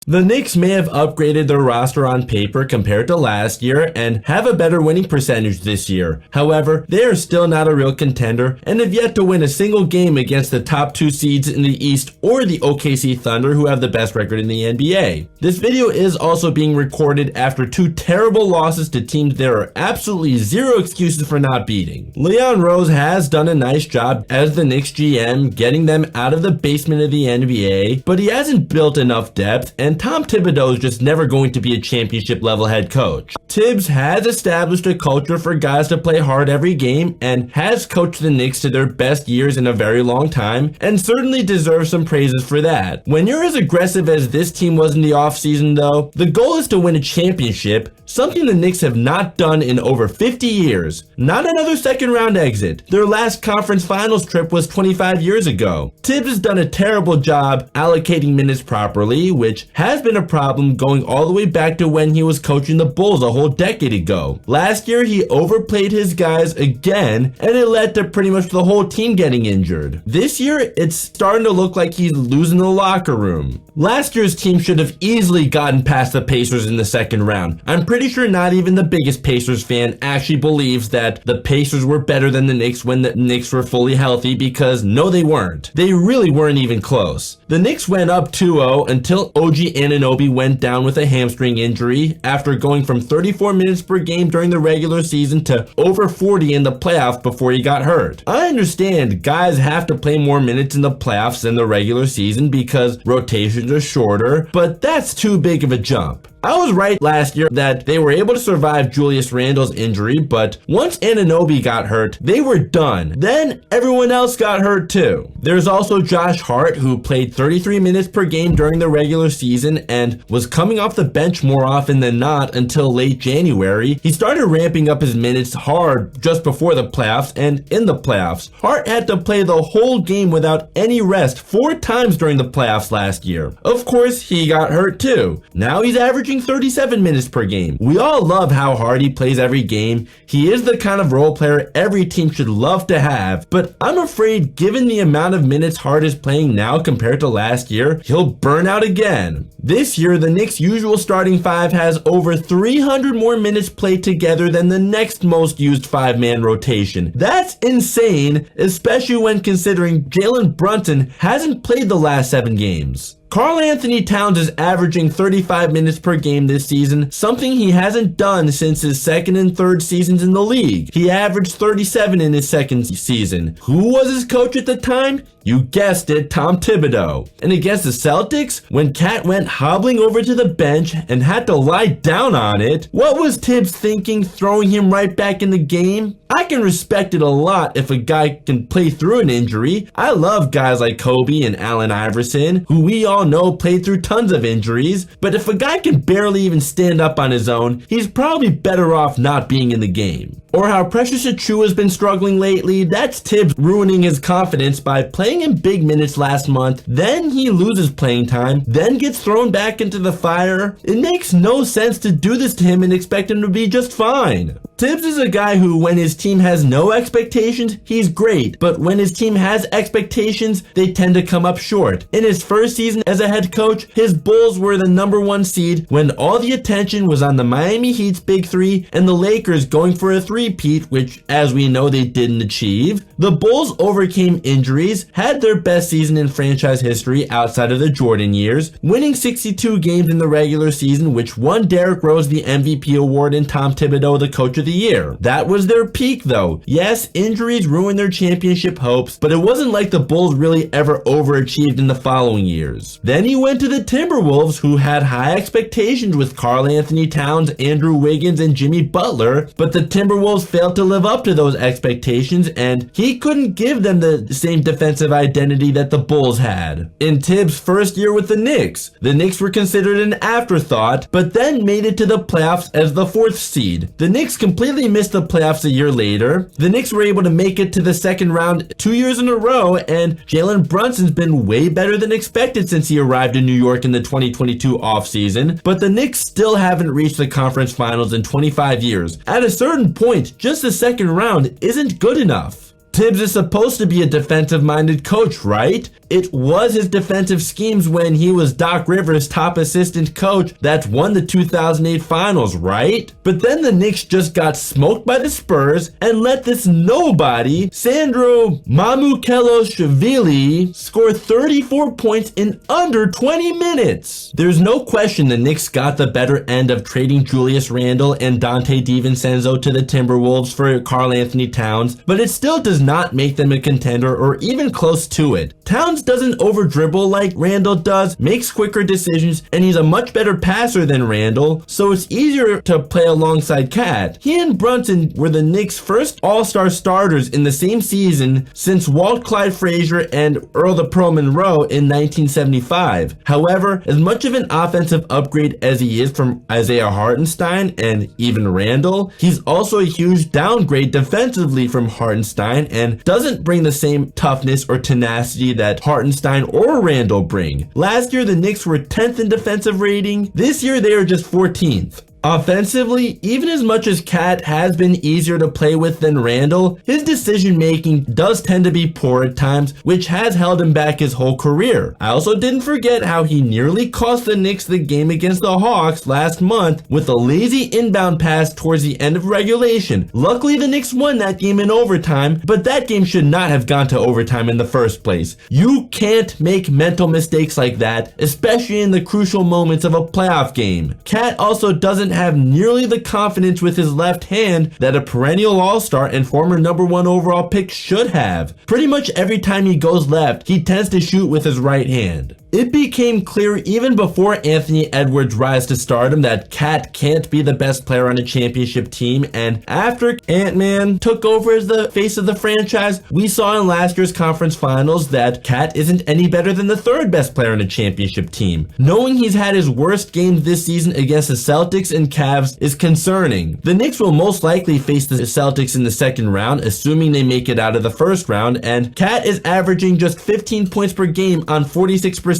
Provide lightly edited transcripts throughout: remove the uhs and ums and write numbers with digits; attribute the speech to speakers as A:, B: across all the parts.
A: The Knicks may have upgraded their roster on paper compared to last year and have a better winning percentage this year. However, they are still not a real contender and have yet to win a single game against the top 2 seeds in the East or the OKC Thunder, who have the best record in the NBA. This video is also being recorded after 2 terrible losses to teams there are absolutely zero excuses for not beating. Leon Rose has done a nice job as the Knicks GM, getting them out of the basement of the NBA, but he hasn't built enough depth, and Tom Thibodeau is just never going to be a championship level head coach. Tibbs has established a culture for guys to play hard every game and has coached the Knicks to their best years in a very long time, and certainly deserves some praises for that. When you're as aggressive as this team was in the offseason though, the goal is to win a championship, something the Knicks have not done in over 50 years. Not another second round exit. Their last conference finals trip was 25 years ago. Tibbs has done a terrible job allocating minutes properly, which has been a problem going all the way back to when he was coaching the Bulls a whole decade ago. Last year he overplayed his guys again, and it led to pretty much the whole team getting injured. This year it's starting to look like he's losing the locker room. Last year's team should have easily gotten past the Pacers in the second round. I'm pretty sure not even the biggest Pacers fan actually believes that the Pacers were better than the Knicks when the Knicks were fully healthy, because no, they weren't. They really weren't even close. The Knicks went up 2-0 until OG Anunoby went down with a hamstring injury after going from 34 minutes per game during the regular season to over 40 in the playoffs before he got hurt. I understand guys have to play more minutes in the playoffs than the regular season because rotations are shorter, but that's too big of a jump. I was right last year that they were able to survive Julius Randle's injury, but once Anunoby got hurt, they were done. Then everyone else got hurt too. There's also Josh Hart, who played 33 minutes per game during the regular season and was coming off the bench more often than not until late January. He started ramping up his minutes hard just before the playoffs and in the playoffs. Hart had to play the whole game without any rest 4 times during the playoffs last year. Of course, he got hurt too. Now he's averaging 37 minutes per game. We all love how hard he plays every game. He is the kind of role player every team should love to have, but I'm afraid given the amount of minutes Hart is playing now compared to last year, he'll burn out again. This year, the Knicks' usual starting 5 has over 300 more minutes played together than the next most used 5-man rotation. That's insane, especially when considering Jalen Brunson hasn't played the last 7 games. Karl-Anthony Towns is averaging 35 minutes per game this season, something he hasn't done since his second and third seasons in the league. He averaged 37 in his second season. Who was his coach at the time? You guessed it, Tom Thibodeau. And against the Celtics, when Cat went hobbling over to the bench and had to lie down on it, what was Tibbs thinking, throwing him right back in the game? I can respect it a lot if a guy can play through an injury. I love guys like Kobe and Allen Iverson, who we all know played through tons of injuries, but if a guy can barely even stand up on his own, he's probably better off not being in the game. Or how Precious Achiuwa has been struggling lately, that's Tibbs ruining his confidence by playing in big minutes last month, then he loses playing time, then gets thrown back into the fire. It makes no sense to do this to him and expect him to be just fine. Tibbs is a guy who, when his team has no expectations, he's great, but when his team has expectations, they tend to come up short. In his first season as a head coach, his Bulls were the #1 seed when all the attention was on the Miami Heat's Big Three and the Lakers going for a three-peat, which, as we know, they didn't achieve. The Bulls overcame injuries, had their best season in franchise history outside of the Jordan years, winning 62 games in the regular season, which won Derrick Rose the MVP award and Tom Thibodeau the Coach of the Year. That was their peak though. Yes, injuries ruined their championship hopes, but it wasn't like the Bulls really ever overachieved in the following years. Then he went to the Timberwolves, who had high expectations with Karl-Anthony Towns, Andrew Wiggins, and Jimmy Butler, but the Timberwolves failed to live up to those expectations, and he couldn't give them the same defensive identity that the Bulls had. In Tibbs' first year with the Knicks were considered an afterthought, but then made it to the playoffs as the 4th seed. The Knicks completely missed the playoffs a year later. The Knicks were able to make it to the second round 2 years in a row, and Jalen Brunson's been way better than expected since he arrived in New York in the 2022 offseason, but the Knicks still haven't reached the conference finals in 25 years. At a certain point, just the second round isn't good enough. Tibbs is supposed to be a defensive-minded coach, right? it was his defensive schemes when he was Doc Rivers' top assistant coach that won the 2008 finals, right? But then the Knicks just got smoked by the Spurs and let this nobody, Sandro Mamukelashvili, score 34 points in under 20 minutes. There's no question the Knicks got the better end of trading Julius Randle and Dante DiVincenzo to the Timberwolves for Karl-Anthony Towns, but it still does not make them a contender or even close to it. Towns doesn't over-dribble like Randle does, makes quicker decisions, and he's a much better passer than Randle, so it's easier to play alongside Cat. He and Brunson were the Knicks' first all-star starters in the same season since Walt Clyde Frazier and Earl the Pearl Monroe in 1975. However, as much of an offensive upgrade as he is from Isaiah Hartenstein and even Randle, he's also a huge downgrade defensively from Hartenstein and doesn't bring the same toughness or tenacity that Hartenstein or Randle bring. Last year, the Knicks were 10th in defensive rating. This year, they are just 14th. Offensively, even as much as Cat has been easier to play with than Randle, his decision making does tend to be poor at times, which has held him back his whole career. I also didn't forget how he nearly cost the Knicks the game against the Hawks last month with a lazy inbound pass towards the end of regulation. Luckily, the Knicks won that game in overtime, but that game should not have gone to overtime in the first place. You can't make mental mistakes like that, especially in the crucial moments of a playoff game. Cat also doesn't have nearly the confidence with his left hand that a perennial all-star and former #1 overall pick should have. Pretty much every time he goes left, he tends to shoot with his right hand. It became clear even before Anthony Edwards' rise to stardom that Cat can't be the best player on a championship team, and after Ant-Man took over as the face of the franchise, we saw in last year's conference finals that Cat isn't any better than the third best player on a championship team. Knowing he's had his worst games this season against the Celtics and Cavs is concerning. The Knicks will most likely face the Celtics in the second round, assuming they make it out of the first round, and Cat is averaging just 15 points per game on 46%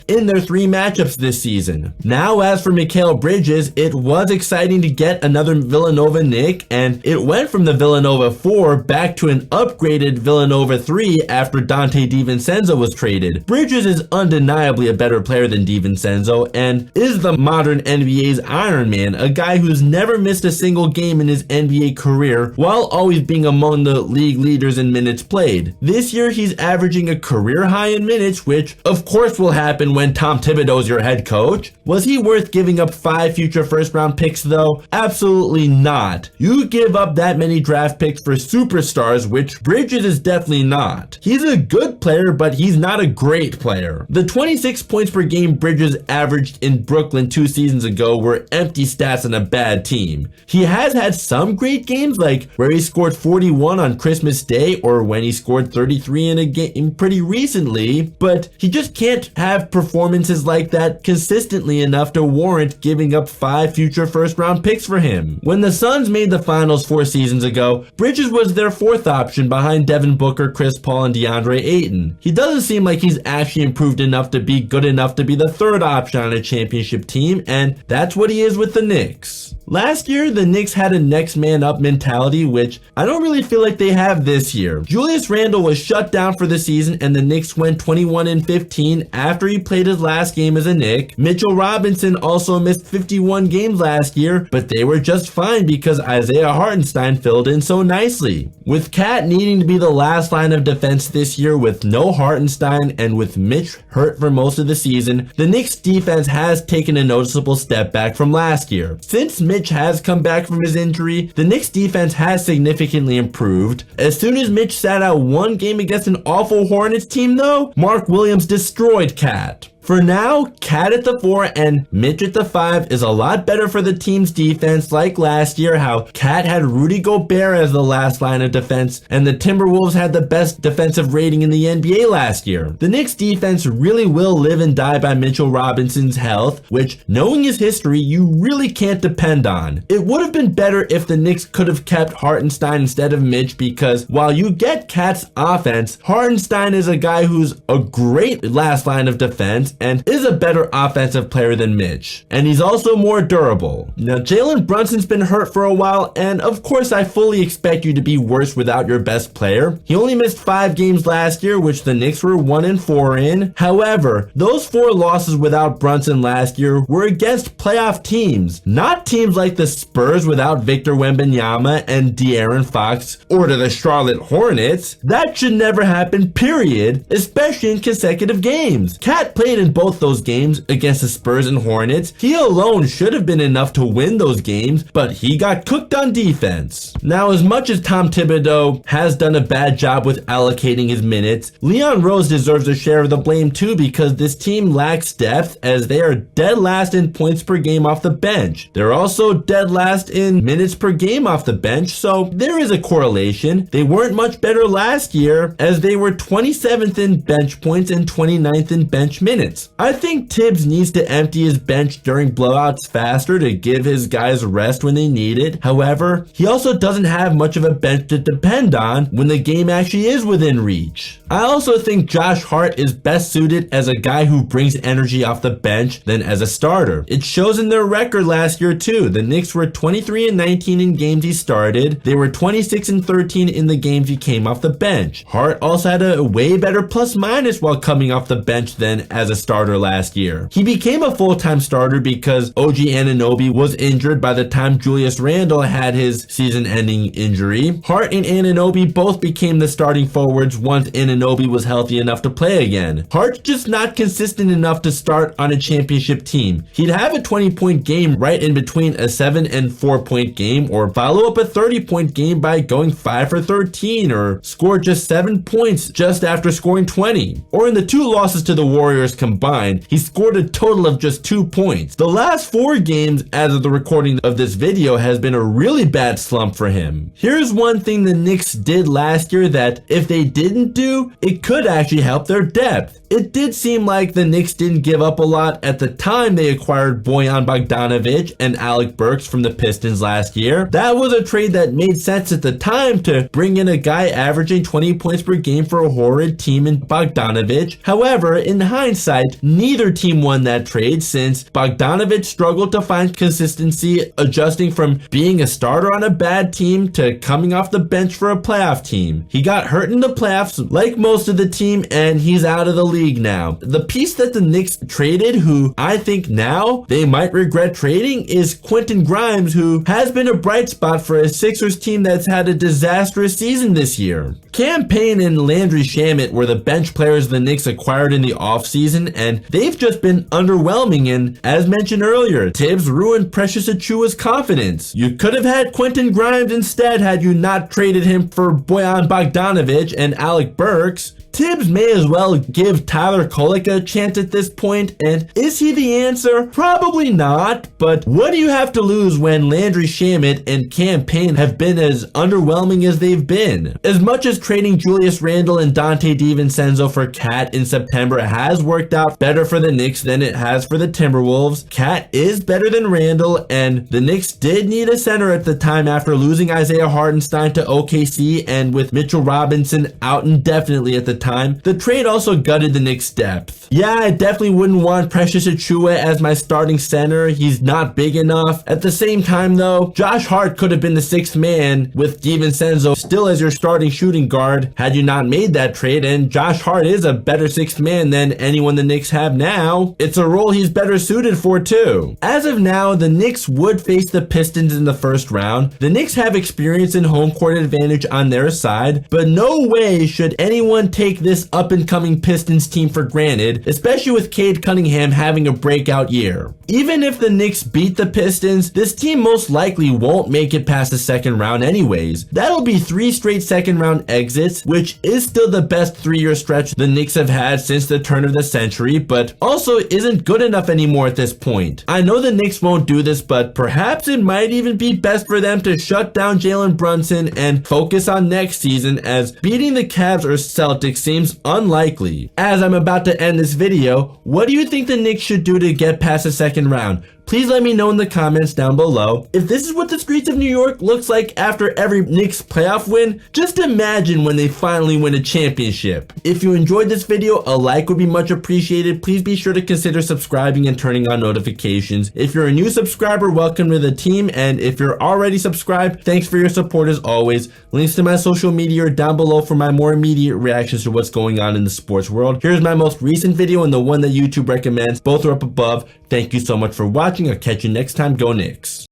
A: in their 3 matchups this season. Now, as for Mikal Bridges, it was exciting to get another Villanova Knick, and it went from the Villanova 4 back to an upgraded Villanova 3 after Dante DiVincenzo was traded. Bridges is undeniably a better player than DiVincenzo and is the modern NBA's Iron Man, a guy who's never missed a single game in his NBA career while always being among the league leaders in minutes played. This year, he's averaging a career high in minutes, which of course will happen when Tom Thibodeau is your head coach. Was he worth giving up 5 future first round picks though? Absolutely not. You give up that many draft picks for superstars, which Bridges is definitely not. He's a good player, but he's not a great player. The 26 points per game Bridges averaged in Brooklyn 2 seasons ago were empty stats on a bad team. He has had some great games, like where he scored 41 on Christmas Day or when he scored 33 in a game pretty recently, but he just can't have performances like that consistently enough to warrant giving up 5 future first round picks for him. When the Suns made the finals 4 seasons ago, Bridges was their 4th option behind Devin Booker, Chris Paul, and DeAndre Ayton. He doesn't seem like he's actually improved enough to be good enough to be the 3rd option on a championship team, and that's what he is with the Knicks. Last year, the Knicks had a next man up mentality, which I don't really feel like they have this year. Julius Randle was shut down for the season and the Knicks went 21-15 after he played his last game as a Knick. Mitchell Robinson also missed 51 games last year, but they were just fine because Isaiah Hartenstein filled in so nicely. With Cat needing to be the last line of defense this year with no Hartenstein and with Mitch hurt for most of the season, the Knicks defense has taken a noticeable step back from last year. Since Mitch has come back from his injury, the Knicks defense has significantly improved. As soon as Mitch sat out 1 game against an awful Hornets team though, Mark Williams destroyed Cat. For now, Cat at the 4 and Mitch at the 5 is a lot better for the team's defense, like last year how Cat had Rudy Gobert as the last line of defense and the Timberwolves had the best defensive rating in the NBA last year. The Knicks defense really will live and die by Mitchell Robinson's health, which, knowing his history, you really can't depend on. It would have been better if the Knicks could have kept Hartenstein instead of Mitch, because while you get Cat's offense, Hartenstein is a guy who's a great last line of defense and is a better offensive player than Mitch. And he's also more durable. Now, Jalen Brunson's been hurt for a while, and of course I fully expect you to be worse without your best player. He only missed 5 games last year, which the Knicks were 1-4 in. However, those 4 losses without Brunson last year were against playoff teams, not teams like the Spurs without Victor Wembanyama and De'Aaron Fox, or to the Charlotte Hornets. That should never happen, period, especially in consecutive games. Cat played in both those games against the Spurs and Hornets. He alone should have been enough to win those games, but he got cooked on defense. Now, as much as Tom Thibodeau has done a bad job with allocating his minutes, Leon Rose deserves a share of the blame too, because this team lacks depth, as they are dead last in points per game off the bench. They're also dead last in minutes per game off the bench, so there is a correlation. They weren't much better last year, as they were 27th in bench points and 29th in bench minutes. I think Tibbs needs to empty his bench during blowouts faster to give his guys rest when they need it. However, he also doesn't have much of a bench to depend on when the game actually is within reach. I also think Josh Hart is best suited as a guy who brings energy off the bench than as a starter. It shows in their record last year too. The Knicks were 23-19 in games he started. They were 26-13 in the games he came off the bench. Hart also had a way better plus minus while coming off the bench than as a starter last year. He became a full-time starter because OG Anunoby was injured by the time Julius Randle had his season-ending injury. Hart and Anunoby both became the starting forwards once Anunoby was healthy enough to play again. Hart's just not consistent enough to start on a championship team. He'd have a 20-point game right in between a 7 and 4-point game, or follow up a 30-point game by going 5 for 13, or score just 7 points just after scoring 20. Or in the 2 losses to the Warriors combined, he scored a total of just 2 points. The last 4 games as of the recording of this video has been a really bad slump for him. Here's one thing the Knicks did last year that if they didn't do, it could actually help their depth. It did seem like the Knicks didn't give up a lot at the time they acquired Bojan Bogdanovic and Alec Burks from the Pistons last year. That was a trade that made sense at the time to bring in a guy averaging 20 points per game for a horrid team in Bogdanovic. However, in hindsight, neither team won that trade since Bogdanovic struggled to find consistency, adjusting from being a starter on a bad team to coming off the bench for a playoff team. He got hurt in the playoffs like most of the team, and he's out of the league now. The piece that the Knicks traded, who I think now they might regret trading, is Quentin Grimes, who has been a bright spot for a Sixers team that's had a disastrous season this year. Cam Payne and Landry Shamet were the bench players the Knicks acquired in the offseason, and they've just been underwhelming, and as mentioned earlier, Tibbs ruined Precious Achiuwa's confidence. You could have had Quentin Grimes instead had you not traded him for Bojan Bogdanovic and Alec Burks. Tibbs may as well give Tyler Kolek a chance at this point, and is he the answer? Probably not, but what do you have to lose when Landry Shamet and Cam Payne have been as underwhelming as they've been? As much as trading Julius Randle and Dante DiVincenzo for Cat in September has worked out better for the Knicks than it has for the Timberwolves, Cat is better than Randle, and the Knicks did need a center at the time after losing Isaiah Hartenstein to OKC, and with Mitchell Robinson out indefinitely at the time, the trade also gutted the Knicks' depth. Yeah, I definitely wouldn't want Precious Achiuwa as my starting center. He's not big enough. At the same time though, Josh Hart could have been the 6th man with DiVincenzo still as your starting shooting guard had you not made that trade, and Josh Hart is a better 6th man than anyone the Knicks have now. It's a role he's better suited for too. As of now, the Knicks would face the Pistons in the first round. The Knicks have experience and home court advantage on their side, but no way should anyone take this up-and-coming Pistons team for granted, especially with Cade Cunningham having a breakout year. Even if the Knicks beat the Pistons, this team most likely won't make it past the second round anyways. That'll be 3 straight second round exits, which is still the best 3-year stretch the Knicks have had since the turn of the century, but also isn't good enough anymore at this point. I know the Knicks won't do this, but perhaps it might even be best for them to shut down Jalen Brunson and focus on next season, as beating the Cavs or Celtics seems unlikely. As I'm about to end this video, what do you think the Knicks should do to get past the second round? Please let me know in the comments down below. If this is what the streets of New York looks like after every Knicks playoff win, just imagine when they finally win a championship. If you enjoyed this video, a like would be much appreciated. Please be sure to consider subscribing and turning on notifications. If you're a new subscriber, welcome to the team, and if you're already subscribed, thanks for your support as always. Links to my social media are down below for my more immediate reactions to what's going on in the sports world. Here's my most recent video and the one that YouTube recommends. Both are up above. Thank you so much for watching. I'll catch you next time. Go Knicks.